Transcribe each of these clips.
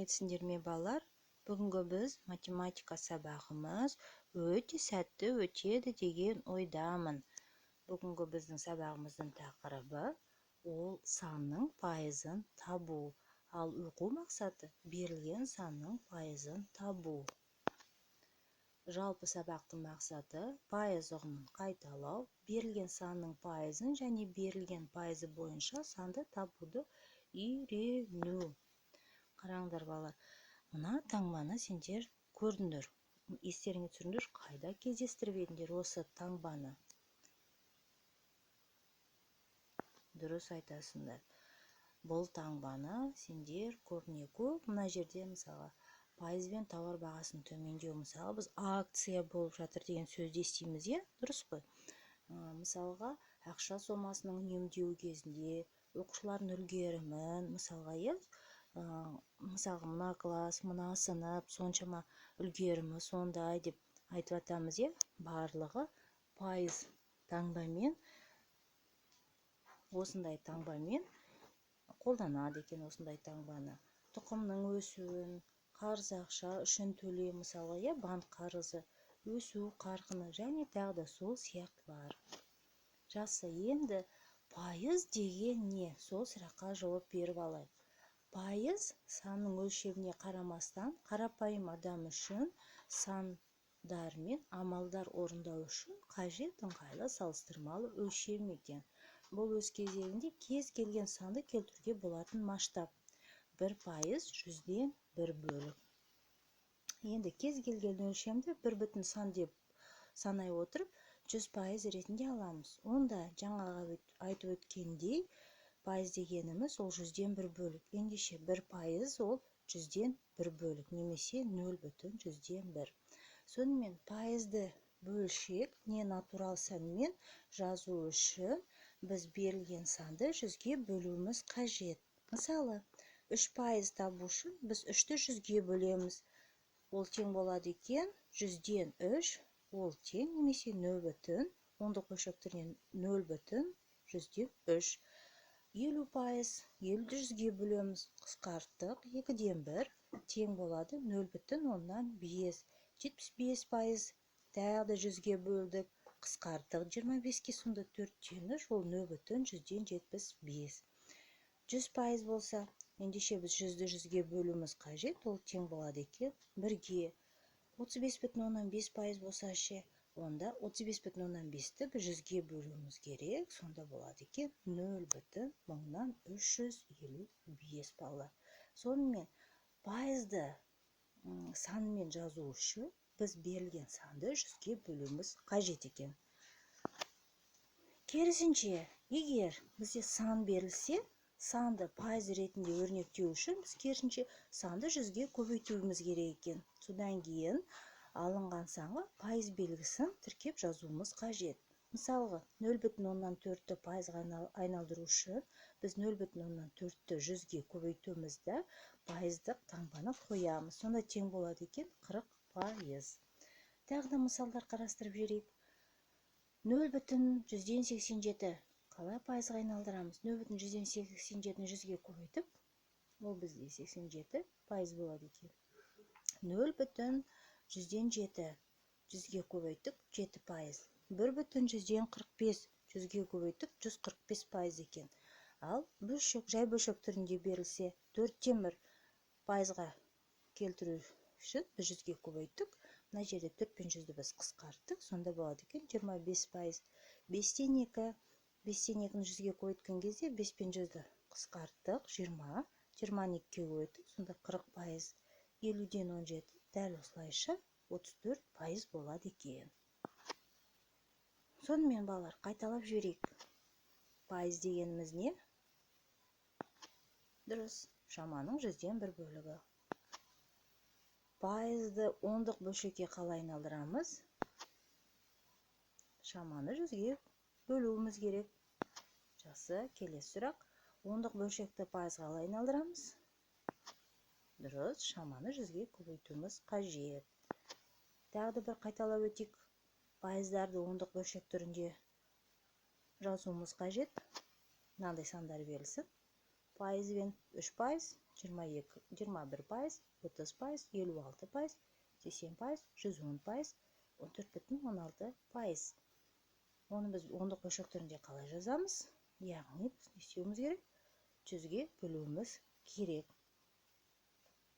Сәлеметсіңдер ме балалар? Бүгінгі біз математика сабағымыз өте сәтті өтеді деген ойдамын. Бүгінгі біздің сабағымыздың тақырыбы ол санның пайызын табу. Ал оқу мақсаты берілген санның пайызын табу. Жалпы сабақтың мақсаты пайыз ұғымын қайталау, берілген санның пайызын және берілген пайызы бойынша санды табуды үйрену. Қараңдар балалар, мына таңбаны сендер көрдіңдер. Естеріңе түсіріңдер, қайда кездестіріп едіңдер осы таңбаны? Дұрыс айтасыңдар. Бұл таңбаны сендер көбіне мына жерде мысалға пайызбен тауар бағасын төмендеу, мысалы біз акция болып жатыр деген сөзді естиміз, дұрыс қой. Мысалға ақша сомасының үнемдеу кезінде оқушылардың үлгерімін, мысалға мысалға мына класс, мына сынып соншама үлгерімі сондай деп айтып атамыз, барлығы пайыз таңбамен, осындай таңбамен қолданады екен осындай таңбаны. Тұқымның өсуін, қарыз ақша үшін төле, мысалы банк қарызы, өсу қарқыны және тағы да сол сияқтылар. Жақсы, енді пайыз деген не? Сол сұраққа жауап беріп алайық. Пайыз санның өлшеміне қарамастан қарапайым адам үшін сандар мен амалдар орындау үшін қажет ыңғайлы салыстырмалы өлшем екен. Бұл өз кезегінде кез келген санды келтіруге болатын масштаб. 1% 100-ден 1 бөлік. Енді кез келген өлшемді 1 сан деп санай отырып 100% ретінде аламыз. Онда жаңағы айтып өткендей, пайыз дегеніміз ол 100-ден 1 бөлік. Ендеше 1% ол 100-ден 1 бөлік, немесе 0,100-ден 1. Сонымен пайызды бөлшек не натурал санмен жазу үшін біз берілген санды 100-ге бөлуіміз қажет. Мысалы, 3% табу үшін біз 3-ті 100-ге бөлеміз. Ол тең болады екен 100-ден 3, ол тең немесе 0,10 ондық бөлшектерінен 0,100-ден 3. 50%, 50-ді 100-ге бөлеміз. Қысқарттық 2-ден 1, тең болады 0,5. 75%, тағы да 100-ге бөлдік. Қысқарттық 25-ке, сонда 4-тен 3, ол 0,100-ден 75. 100% болса, ендеше біз 100-ді 100-ге бөлуіміз қажет, ол тең болады екен 1-ге. 35,5% болса ше, онда 35,5-ті біз 100-ге бөлуіміз керек, сонда болады екен 0,355 балалар. Сонымен, пайызды санмен жазу үшін біз берілген санды 100-ге бөлуіміз қажет екен. Керісінше, егер бізде сан берілсе, санды пайыз ретінде өрнектеу үшін біз керісінше санды 100-ге көбейтуіміз керек екен. Содан кейін алынған санға пайыз белгісін тіркеп жазуымыз қажет. Мысалға, 0,4-ті пайызға айналдыру үшін біз 0,4-ті 100-ге көбейтуімізді пайыздық таңбаны қоямыз. Сонда тең болады екен 40%. Тағы да мысалдар қарастырып жіберейік. 0,187 қалай пайызға айналдырамыз? 0,187-ні 100-ге көбейтіп, ол бізде 87% болады екен. 0,107 100-ге көбейтіп 7%. 1,100-ден 45 100-ге көбейтіп 145% екен. Ал жай бөлшек түрінде берілсе 4-тен 1 пайызға келтіру үшін біз 100-ге көбейттік. Мына жерде 4 пен 100-ді біз қысқарттық, сонда болады екен 25%. 5-тен 2 5-тен 2-ні 100-ге көбейткен кезде 5 пен 100-ді қысқарттық, 20, 20-ні 2-ге көбейттік, сонда 40%. 50-ден 17, дәл осылайша 34% болады екен. Сонымен балалар, қайталап жіберейік. Пайыз дегеніміз не? Дұрыс, шаманың 100-ден 1 бөлігі. Пайызды ондық бөлшекке қалай айналдырамыз? Шаманы 100-ге бөлуіміз керек. Жақсы, келесі сұрақ. Ондық бөлшекті пайызға қалай айналдырамыз? Дұрыс, шаманы 100-ге көбейтуіміз қажет. Тағы да бір қайталап өтейік. Пайыздарды ондық бөлшек түрінде жазуымыз қажет. Мынандай сандар берілсін. Пайызбен 3%, 21%, 30%, 56%, 80%, 110%, 14,16%. Оны біз ондық бөлшек түрінде қалай жазамыз? Яғни біз не істеуіміз керек? 100-ге бөлуіміз керек.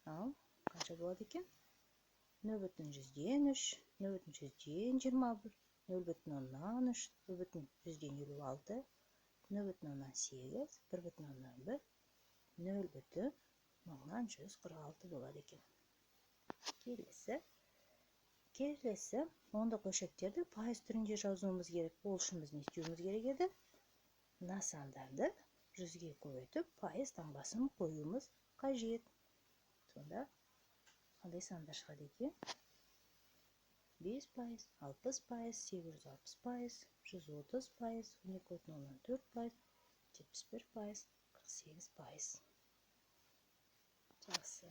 Ал, қанша болады екен? 0,103, 0,121, 0,3, 0,156, 0,8, 1,1, 0,146 болады екен. Келесі ондық бөлшектерді пайыз түрінде жазуымыз керек. Ол үшін біз не істеуіміз керек еді? Мына сандарды 100-ге көбейтіп, пайыз таңбасын қоюымыз қажет. Сонда қандай сандар шығады екен? 5%, 60%, 860%, 130%, 12,04%, 71%, 48%. Жақсы.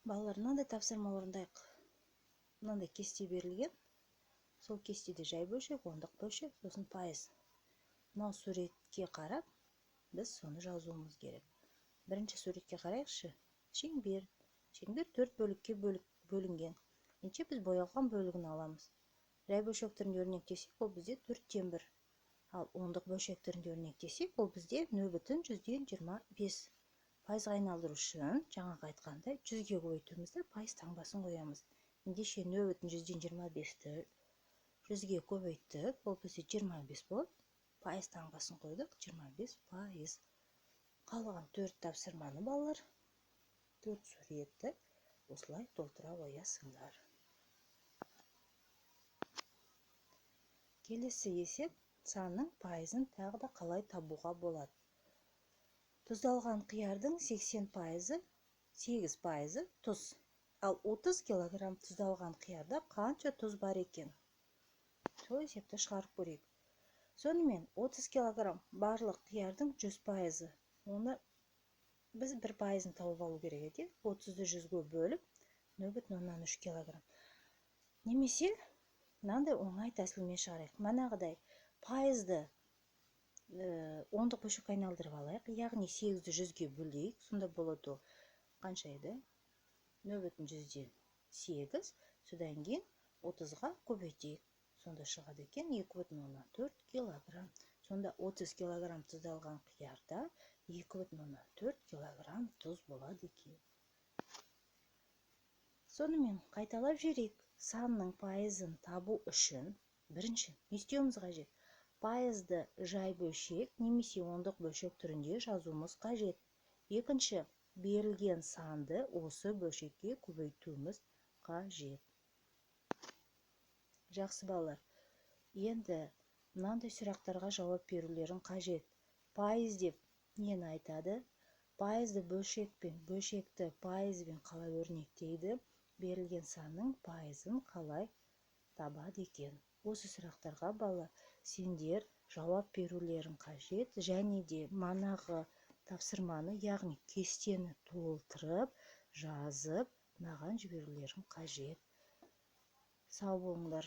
Балалар, мынандай тапсырма орындайық. Мынандай кесте берілген. Сол кестеде жай бөлшек, ондық бөлшек, сосын пайыз. Мынау суретке қарап, біз соны жазуымыз керек. Бірінші суретке қарайықшы. Шеңбер 4 бөлікке бөлінген. Ендеше біз боялған бөлігін аламыз. Жай бөлшек түрінде өрнектесек, ол бізде 4/1. Ал ондық бөлшек түрінде өрнектесек, ол бізде 0,125. Пайызға айналдыру үшін, жаңағы айтқандай, 100-ге көбейтуімізді пайыз таңбасын қоямыз. Ендеше 0,125-ті 100-ге көбейттік, ол бізде 25 болады. Пайыз таңбасын қойдық, 25%. Қалған 4 тапсырманы балалар, 4 суретті осылай толтыра қоясыңдар. Келесі есеп санның пайызын тағы да қалай табуға болады? Тұздалған қиярдың 80%, 8% тұз. Ал 30 кг тұздалған қиярда қанша тұз бар екен? Сол есепті шығарып көрейік. Сонымен 30 кг барлық қиярдың 100%. Оны біз 1%-ын тауып алу керек еді. 30-ды 100-ге бөліп 0,03 кг. Немесе мынандай оңай тәсілмен шығарайық. Манағыдай пайызды ондық бөлшекке айналдырып алайық. Яғни 8-ді 100-ге бөлейік. Сонда болады ол қанша еді? 0,108. Содан кейін 30-ға көбейтейік. Сонда шығады екен 2,04 кг. Сонда 30 кг тұздалған қиярда 2,04 кг тұз болады екен. Сонымен қайталап жүрейік. Санның пайызын табу үшін бірінші не істеуіміз қажет? Пайызды жай бөлшек немесе ондық бөлшек түрінде жазуымыз қажет. Екінші, берілген санды осы бөлшекке көбейтуіміз қажет. Жақсы балалар, енді мынандай сұрақтарға жауап берулерін қажет. Пайыз деп нені айтады? Пайызды бөлшекпен, бөлшекті пайызбен қалай өрнектейді? Берілген санның пайызын қалай табады екен? Осы сұрақтарға балалар сендер жауап берулерін қажет, және де манағы тапсырманы, яғни кестені толтырып, жазып, маған жіберулерін қажет. Сау болыңдар.